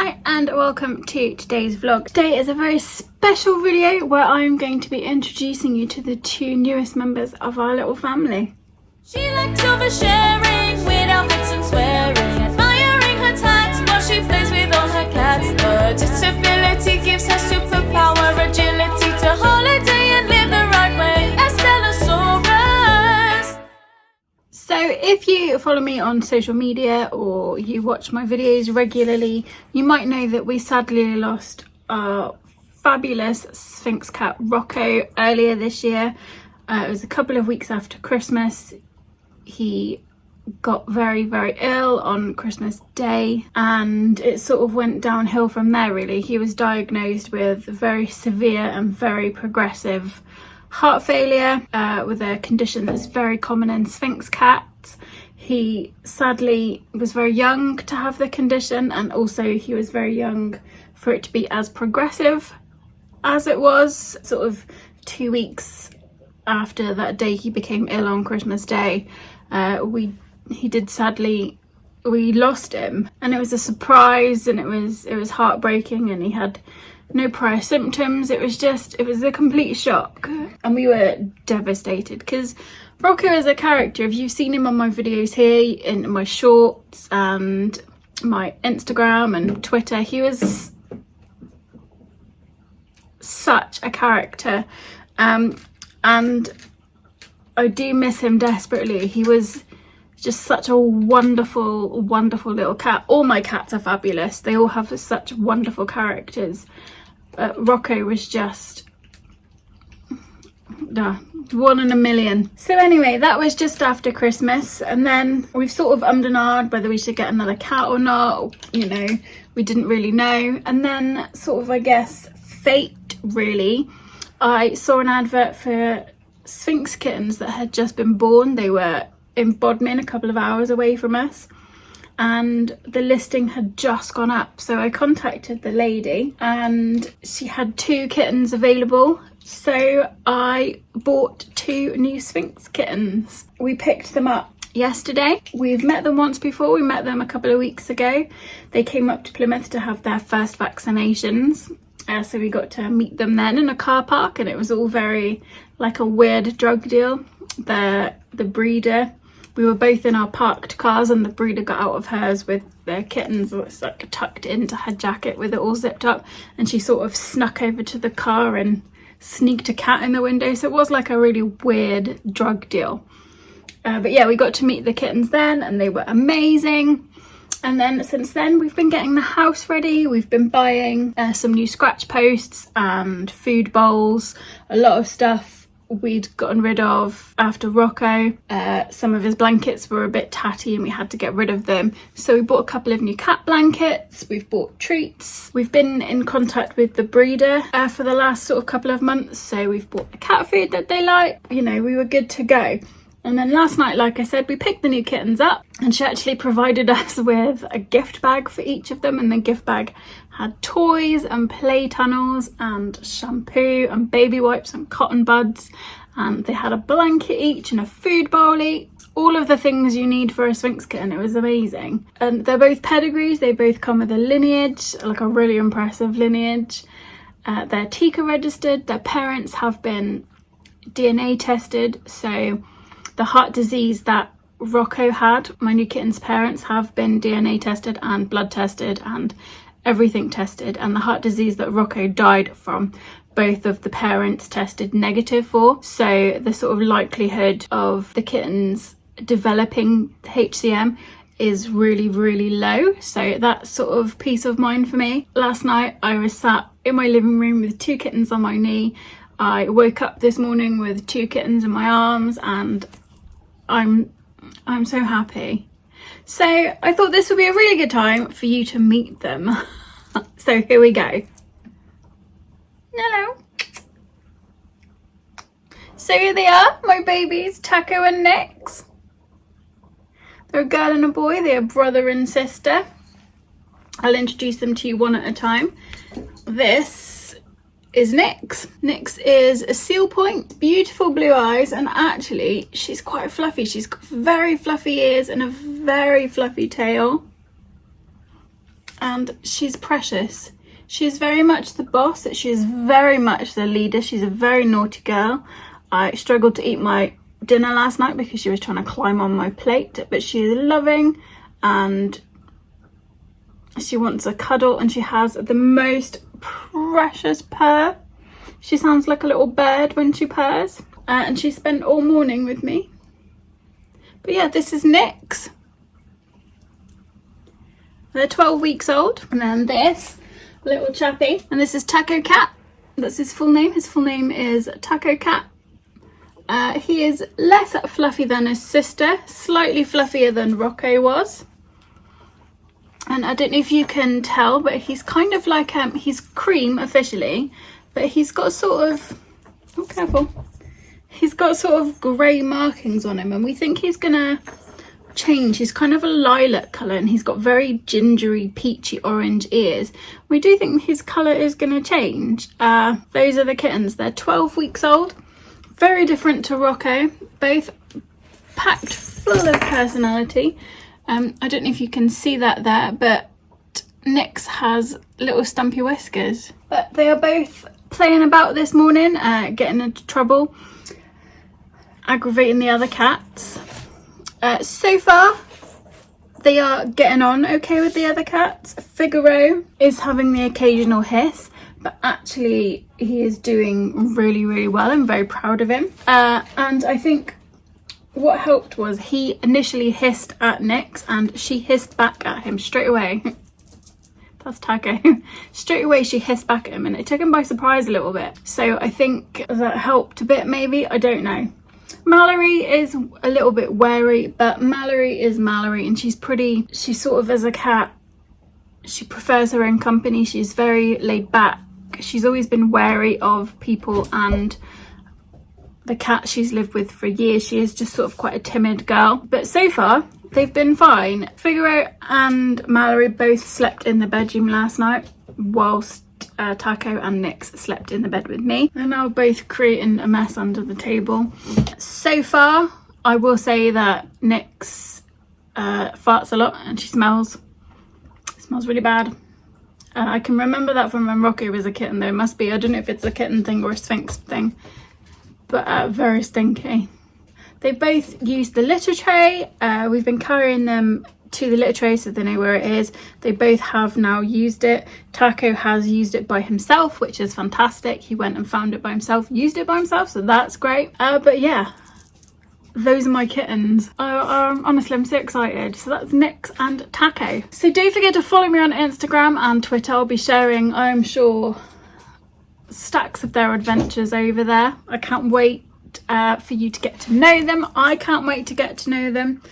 Hi and welcome to today's vlog. Today is a very special video where I'm going to be introducing you to the two newest members of our little family. She likes oversharing with outfits and swearing, admiring her tats while she plays with all her cats. Her disability gives her superpower agility to holiday and live the right way. So if you follow me on social media or you watch my videos regularly, you might know that we sadly lost our fabulous Sphynx cat Rocco earlier this year. It was a couple of weeks after Christmas. He got very ill on Christmas Day and it sort of went downhill from there really. He was diagnosed with very severe and very progressive heart failure with a condition that's very common in Sphynx cats. He sadly was very young to have the condition, and also he was very young for it to be as progressive as it was. Sort of 2 weeks after that day he became ill on Christmas Day, we lost him, and it was a surprise, and it was heartbreaking, and he had no prior symptoms. It was a complete shock, and we were devastated because Rocco is a character. If you've seen him on my videos here, in my shorts and my Instagram and Twitter, he was such a character, and I do miss him desperately. He was just such a wonderful little cat. All my cats are fabulous, they all have such wonderful characters. Rocco was just one in a million. So anyway, that was just after Christmas, and then we've sort of ummed and ahed whether we should get another cat or not. You know, we didn't really know, and then sort of, I guess, fate really. I saw an advert for Sphynx Kittens that had just been born. They were in Bodmin, a couple of hours away from us, and the listing had just gone up. So I contacted the lady and she had 2 kittens available. So I bought 2 new Sphynx Kittens. We picked them up yesterday. We've met them once before. We met them a couple of weeks ago. They came up to Plymouth to have their first vaccinations. So we got to meet them then in a car park, and it was all very like a weird drug deal. The breeder, we were both in our parked cars, and the breeder got out of hers with their kittens like tucked into her jacket with it all zipped up, and she sort of snuck over to the car and sneaked a cat in the window. So it was like a really weird drug deal. But yeah, we got to meet the kittens then, and they were amazing. And then since then we've been getting the house ready. We've been buying some new scratch posts and food bowls, a lot of stuff we'd gotten rid of after Rocco. Some of his blankets were a bit tatty and we had to get rid of them, so we bought a couple of new cat blankets. We've bought treats. We've been in contact with the breeder for the last sort of couple of months, so we've bought the cat food that they like. You know, we were good to go. And then last night, like I said, we picked the new kittens up, and she actually provided us with a gift bag for each of them, and the gift bag had toys and play tunnels and shampoo and baby wipes and cotton buds, and they had a blanket each and a food bowl each. All of the things you need for a Sphynx kitten. It was amazing. And they're both pedigrees. They both come with a lineage, like a really impressive lineage. They're TICA registered. Their parents have been DNA tested, so the heart disease that Rocco had, my new kitten's parents have been DNA tested and blood tested and everything tested, and the heart disease that Rocco died from, both of the parents tested negative for. So the sort of likelihood of the kittens developing HCM is really low. So that's sort of peace of mind for me. Last night I was sat in my living room with 2 kittens on my knee. I woke up this morning with 2 kittens in my arms, and I'm so happy. So I thought this would be a really good time for you to meet them. So here we go. Hello. So here they are, my babies, Taco and Nyx. They're a girl and a boy. They are brother and sister. I'll introduce them to you one at a time. This is Nyx. Nyx is a seal point, beautiful blue eyes, and actually she's quite fluffy. She's got very fluffy ears and a very fluffy tail. and she's precious. She is very much the boss. She is very much the leader. She's a very naughty girl. I struggled to eat my dinner last night because she was trying to climb on my plate, but she is loving and she wants a cuddle, and she has the most precious purr. She sounds like a little bird when she purrs, and she spent all morning with me. But yeah, this is Nyx. They're 12 weeks old. And then this little chappy, and this is Taco Cat. That's his full name. His full name is Taco Cat. He is less fluffy than his sister, slightly fluffier than Rocco was. And I don't know if you can tell, but he's kind of like, he's cream officially, but he's got sort of, oh careful, he's got sort of grey markings on him, and we think he's gonna change. He's kind of a lilac colour, and he's got very gingery, peachy orange ears. We do think his colour is gonna change. Those are the kittens. They're 12 weeks old. Very different to Rocco, both packed full of personality. I don't know if you can see that there, but Nyx has little stumpy whiskers. But they are both playing about this morning, getting into trouble, aggravating the other cats. So far, they are getting on okay with the other cats. Figaro is having the occasional hiss, but actually he is doing really, really well. I'm very proud of him. And I think what helped was he initially hissed at Nyx, and she hissed back at him straight away. That's Taco. Straight away she hissed back at him, and it took him by surprise a little bit. So I think that helped a bit, maybe. I don't know. Mallory is a little bit wary, but Mallory is Mallory, and she's sort of, as a cat, she prefers her own company. She's very laid back. She's always been wary of people and the cat she's lived with for years. She is just sort of quite a timid girl, but so far they've been fine. Figaro and Mallory both slept in the bedroom last night, whilst Taco and Nyx slept in the bed with me. They're now both creating a mess under the table. So far, I will say that Nyx farts a lot, and she smells really bad. I can remember that from when Rocky was a kitten, though. It must be, I don't know if it's a kitten thing or a Sphynx thing, but very stinky. They both use the litter tray. We've been carrying them to the litter tray so they know where it is. They both have now used it. Taco has used it by himself, which is fantastic. He went and found it by himself, used it by himself, so that's great. But yeah, those are my kittens. Honestly, I'm so excited. So that's Nyx and Taco. So don't forget to follow me on Instagram and Twitter. I'll be sharing, I'm sure, stacks of their adventures over there. I can't wait for you to get to know them. I can't wait to get to know them.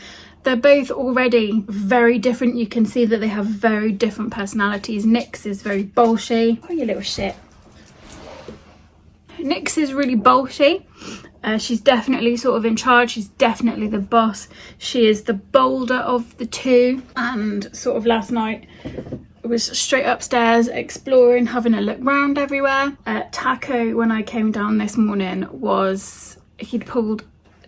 They're both already very different. You can see that they have very different personalities. Nyx is very bolshy. Oh, you little shit. Nyx is really bolshy. She's definitely sort of in charge. She's definitely the boss. She is the bolder of the two. And sort of last night, was straight upstairs exploring, having a look round everywhere. Taco, when I came down this morning,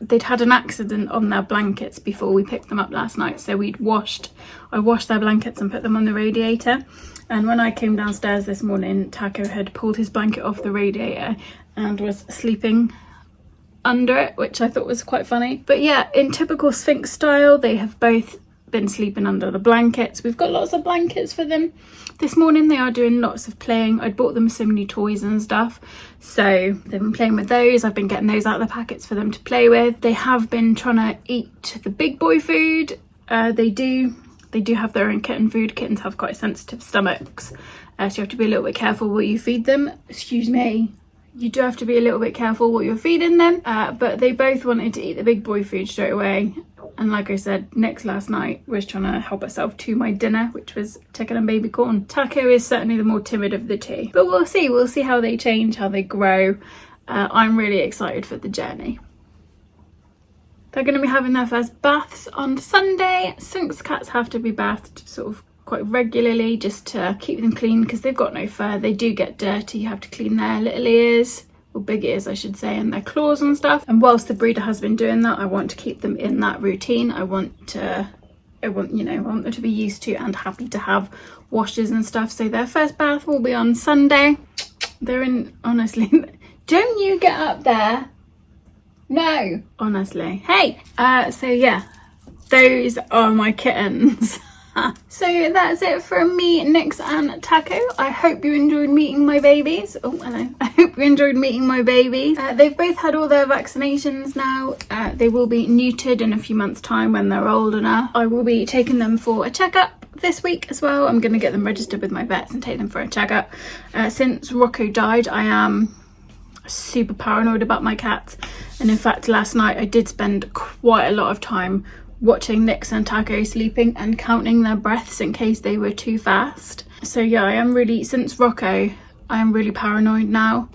they'd had an accident on their blankets before we picked them up last night, so I washed their blankets and put them on the radiator. And when I came downstairs this morning, Taco had pulled his blanket off the radiator and was sleeping under it, which I thought was quite funny. But yeah, in typical Sphynx style, they have both been sleeping under the blankets. We've got lots of blankets for them. This morning they are doing lots of playing. I'd bought them so many toys and stuff, so they've been playing with those. I've been getting those out of the packets for them to play with. They have been trying to eat the big boy food. They do have their own kitten food. Kittens have quite sensitive stomachs, so you have to be a little bit careful what you feed them. Excuse me. You do have to be a little bit careful what you're feeding them, but they both wanted to eat the big boy food straight away. And like I said, Nyx last night was trying to help herself to my dinner, which was chicken and baby corn. Taco is certainly the more timid of the two, but we'll see how they change, how they grow. I'm really excited for the journey. They're going to be having their first baths on Sunday. Sphynx cats have to be bathed sort of quite regularly just to keep them clean because they've got no fur. They do get dirty. You have to clean their little ears, or big ears I should say, and their claws and stuff. And whilst the breeder has been doing that, I want to keep them in that routine. I want to I want, you know, I want them to be used to and happy to have washes and stuff. So their first bath will be on Sunday. They're in, honestly, don't you get up there. No, honestly. Hey, so yeah, those are my kittens. So that's it from me, Nyx and Taco. I hope you enjoyed meeting my babies. Oh, hello. I hope you enjoyed meeting my babies. They've both had all their vaccinations now. They will be neutered in a few months' time when they're old enough. I will be taking them for a checkup this week as well. I'm going to get them registered with my vets and take them for a checkup. Since Rocco died, I am super paranoid about my cats. And in fact, last night I did spend quite a lot of time watching Nyx and Taco sleeping and counting their breaths in case they were too fast. So yeah, I am really, since Rocco, I am really paranoid now.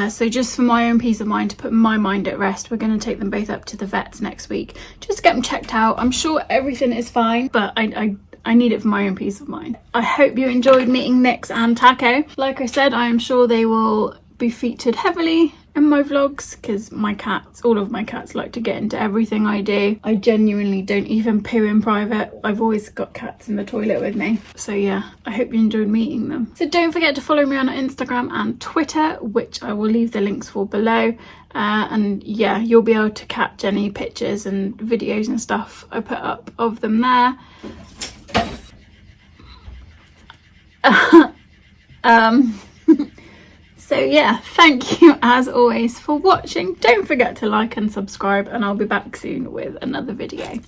So just for my own peace of mind, to put my mind at rest, we're going to take them both up to the vets next week just to get them checked out. I'm sure everything is fine, but I need it for my own peace of mind. I hope you enjoyed meeting Nyx and Taco. Like I said, I am sure they will be featured heavily in my vlogs because my cats, all of my cats, like to get into everything I do. I genuinely don't even poo in private. I've always got cats in the toilet with me. So yeah, I hope you enjoyed meeting them. So don't forget to follow me on Instagram and Twitter, which I will leave the links for below. And yeah, you'll be able to catch any pictures and videos and stuff I put up of them there. So yeah, thank you as always for watching. Don't forget to like and subscribe, and I'll be back soon with another video.